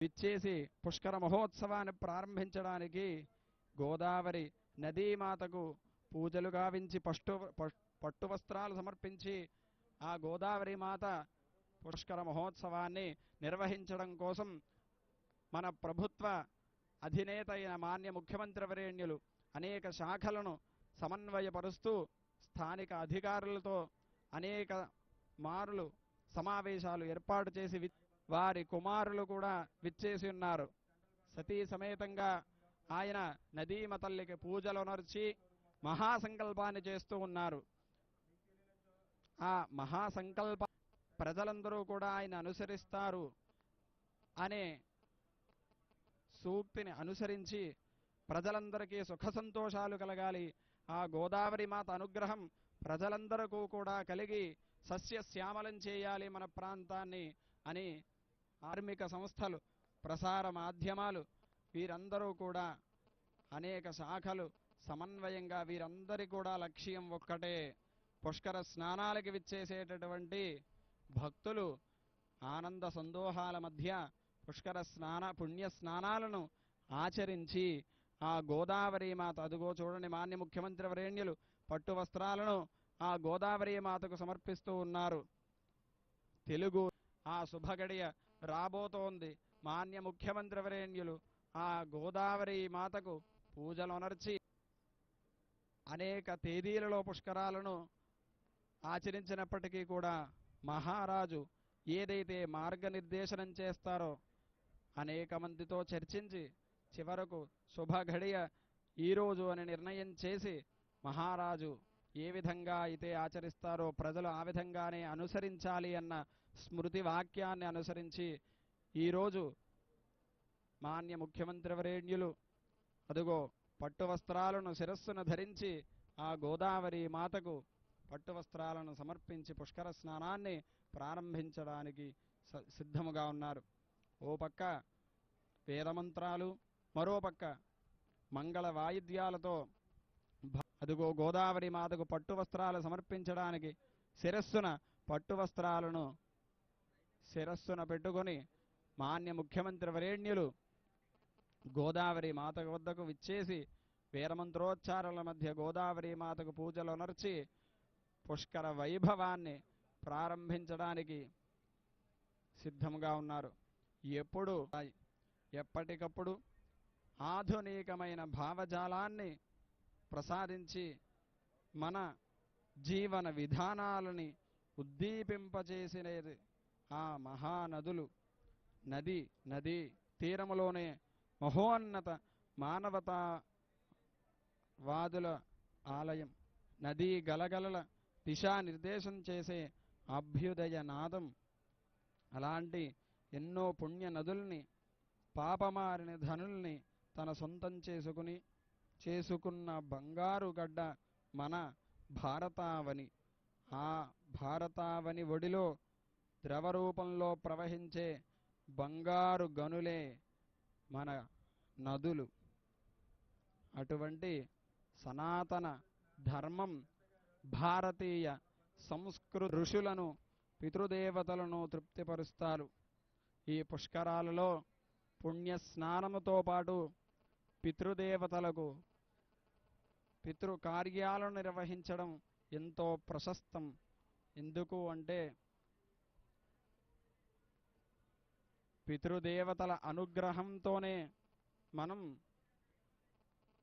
విచ్చేసి పుష్కర మహోత్సవాన్ని ప్రారంభించడానికి గోదావరి నదీమాతకు పూజలు గావించి పట్టు వస్త్రాలు సమర్పించి ఆ గోదావరి మాత పుష్కర మహోత్సవాన్ని నిర్వహించడం కోసం మన ప్రభుత్వ అధినేత అయిన మాన్య ముఖ్యమంత్రి వర్యులు అనేక శాఖలను సమన్వయపరుస్తూ స్థానిక అధికారులతో అనేక మారులు సమావేశాలు ఏర్పాటు చేసి వారి కుమారులు కూడా విచ్చేసి ఉన్నారు. సతీ సమేతంగా ఆయన నదీమ తల్లికి పూజలు నర్చి మహాసంకల్పాన్ని చేస్తూ ఉన్నారు. ఆ మహాసంకల్ప ప్రజలందరూ కూడా ఆయన అనుసరిస్తారు అనే సూక్తిని అనుసరించి ప్రజలందరికీ సుఖ సంతోషాలు కలగాలి, ఆ గోదావరి మాత అనుగ్రహం ప్రజలందరికీ కూడా కలిగి సస్యశ్యామలం చేయాలి మన ప్రాంతాన్ని అని కార్మిక సంస్థలు, ప్రసార మాధ్యమాలు వీరందరూ కూడా అనేక శాఖలు సమన్వయంగా వీరందరి కూడా లక్ష్యం ఒక్కటే, పుష్కర స్నానాలకి విచ్చేసేటటువంటి భక్తులు ఆనంద సందోహాల మధ్య పుష్కర పుణ్య స్నానాలను ఆచరించి ఆ గోదావరి మాత, అదుగో చూడండి మాన్య ముఖ్యమంత్రి వర్యులు పట్టు వస్త్రాలను ఆ గోదావరి మాతకు సమర్పిస్తూ ఉన్నారు. తెలుగు ఆ శుభగడియ రాబోతోంది. మాన్య ముఖ్యమంత్రి వర్యులు ఆ గోదావరి మాతకు పూజలొనర్చి అనేక తేదీలలో పుష్కరాలను ఆచరించినప్పటికీ కూడా మహారాజు ఏదైతే మార్గనిర్దేశనం చేస్తారో అనేక మందితో చర్చించి చివరకు శుభఘడియ ఈరోజు అని నిర్ణయం చేసి మహారాజు ఏ విధంగా అయితే ఆచరిస్తారో ప్రజలు ఆ విధంగానే అనుసరించాలి అన్న స్మృతి వాక్యాన్ని అనుసరించి ఈరోజు మాన్య ముఖ్యమంత్రి వర్యులు అదుగో పట్టు వస్త్రాలను శిరస్సును ధరించి ఆ గోదావరి మాతకు పట్టు వస్త్రాలను సమర్పించి పుష్కర స్నానాన్ని ప్రారంభించడానికి సిద్ధముగా ఉన్నారు. ఓ పక్క వేదమంత్రాలు, మరో పక్క మంగళ వాయిద్యాలతో అదుగో గోదావరి మాతకు పట్టు వస్త్రాలు సమర్పించడానికి పట్టు వస్త్రాలను శిరస్సున పెట్టుకొని మాన్య ముఖ్యమంత్రి వర్యులు గోదావరి మాత వద్దకు విచ్చేసి వీరమంత్రోచ్చారాల మధ్య గోదావరి మాతకు పూజలొనర్చి పుష్కర వైభవాన్ని ప్రారంభించడానికి సిద్ధంగా ఉన్నారు. ఎప్పటికప్పుడు ఆధునికమైన భావజాలాన్ని ప్రసాదించి మన జీవన విధానాలని ఉద్దీపింపచేసినది ఆ మహానదులు. నదీ తీరములోనే మహోన్నత మానవతావాదుల ఆలయం. నదీ గలగలల దిశానిర్దేశం చేసే అభ్యుదయ నాదం. అలాంటి ఎన్నో పుణ్య నదుల్ని, పాపమారిన ధనుల్ని తన సొంతం చేసుకున్న బంగారు గడ్డ మన భారతావని. ఆ భారతావని ఒడిలో ద్రవ రూపంలో ప్రవహించే బంగారు గనులే మన నదులు. అటువంటి సనాతన ధర్మం భారతీయ సంస్కృతి ఋషులను, పితృదేవతలను తృప్తిపరుస్తారు. ఈ పుష్కరాలలో పుణ్య స్నానముతో పాటు పితృదేవతలకు పితృకార్యాలను నిర్వహించడం ఎంతో ప్రశస్తం. ఎందుకు అంటే పితృదేవతల అనుగ్రహంతోనే మనం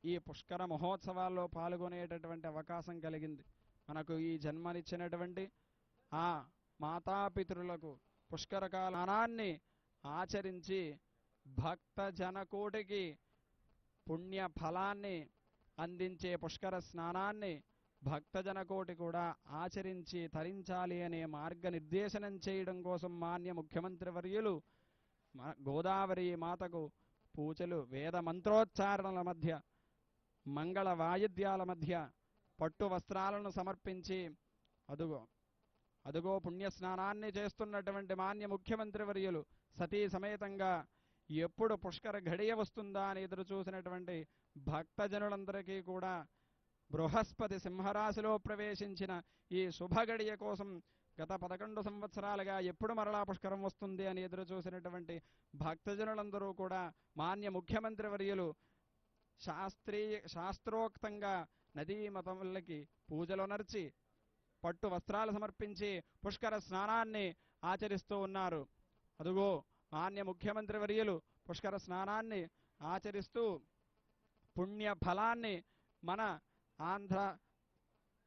ఈ పుష్కర మహోత్సవాల్లో పాల్గొనేటటువంటి అవకాశం కలిగింది. మనకు ఈ జన్మనిచ్చినటువంటి ఆ మాతాపితృలకు పుష్కర కాలాన్ని ఆచరించి భక్త జనకోటికి పుణ్య ఫలాన్ని అందించే పుష్కర స్నానాన్ని భక్తజనకోటి కూడా ఆచరించి తరించాలి అనే మార్గనిర్దేశనం చేయడం కోసం మాన్య ముఖ్యమంత్రి వర్యులు గోదావరి మాతకు పూజలు, వేద మంత్రోచ్చారణల మధ్య, మంగళ వాయిద్యాల మధ్య పట్టు వస్త్రాలను సమర్పించి అదుగో పుణ్యస్నానాన్ని చేస్తున్నటువంటి మాన్య ముఖ్యమంత్రి వర్యులు సతీ సమేతంగా ఎప్పుడు పుష్కర ఘడియ వస్తుందా అని ఎదురు చూసినటువంటి భక్తజనులందరికీ కూడా బృహస్పతి సింహరాశిలో ప్రవేశించిన ఈ శుభగడియ కోసం గత 11 సంవత్సరాలుగా ఎప్పుడు మరలా పుష్కరం వస్తుంది అని ఎదురు చూసినటువంటి భక్తజనులందరూ కూడా మాన్య ముఖ్యమంత్రి వర్యులు శాస్త్రోక్తంగా నదీ మతములకి పూజలునర్చి పట్టు వస్త్రాలు సమర్పించి పుష్కర స్నానాన్ని ఆచరిస్తూ ఉన్నారు. అదుగో మాన్య ముఖ్యమంత్రి వర్యులు పుష్కర స్నానాన్ని ఆచరిస్తూ పుణ్య ఫలాన్ని మన ఆంధ్ర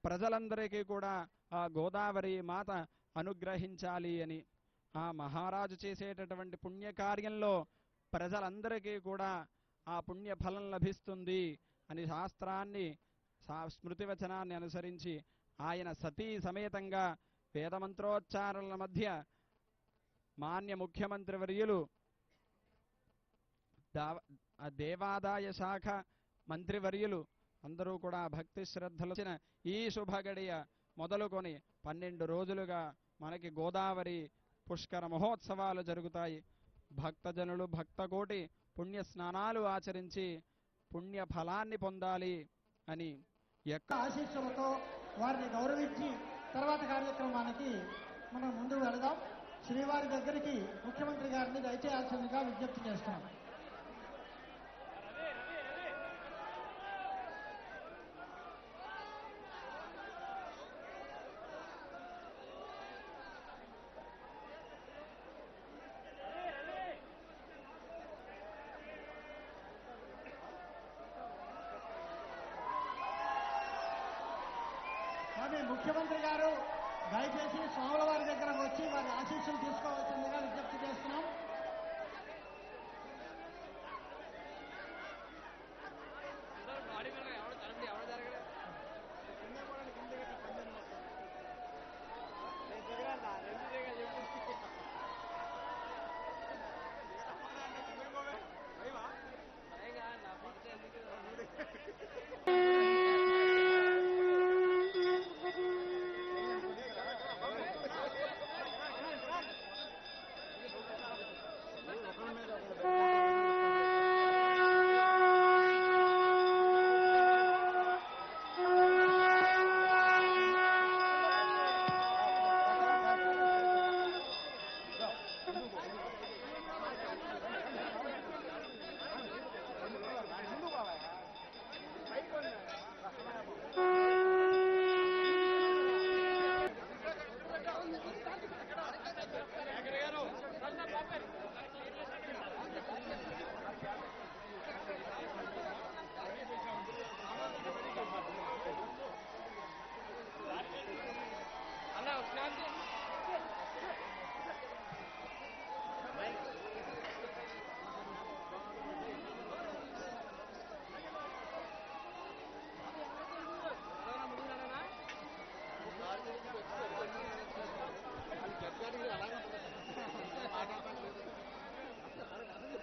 ప్రజలందరికీ కూడా ఆ గోదావరి మాత అనుగ్రహించాలి అని, ఆ మహారాజు చేసేటటువంటి పుణ్యకార్యంలో ప్రజలందరికీ కూడా ఆ పుణ్య ఫలం లభిస్తుంది అని శాస్త్రాన్ని స్మృతివచనాన్ని అనుసరించి ఆయన సతీ సమేతంగా వేదమంత్రోచ్చారణల మధ్య మాన్య ముఖ్యమంత్రి వర్యులు దేవాదాయ శాఖ మంత్రివర్యులు అందరూ కూడా భక్తి శ్రద్ధలు ఈ శుభగడియ మొదలుకొని 12 రోజులుగా మనకి గోదావరి పుష్కర మహోత్సవాలు జరుగుతాయి. భక్తజనులు భక్తకోటి పుణ్య స్నానాలు ఆచరించి పుణ్య ఫలాన్ని పొందాలి అని ఆశీస్సులతో వారిని గౌరవించి తర్వాత కార్యక్రమానికి మనం ముందుకు వెళదాం. శ్రీవారి దగ్గరికి ముఖ్యమంత్రి గారిని దయచేయాల్సిందిగా విజ్ఞప్తి చేస్తున్నాం. ముఖ్యమంత్రి గారు దయచేసి స్వాముల వారి దగ్గరకు వచ్చి వారి ఆశీస్సులు తీసుకోవాల్సిందిగా విజ్ఞప్తి చేస్తున్నాం.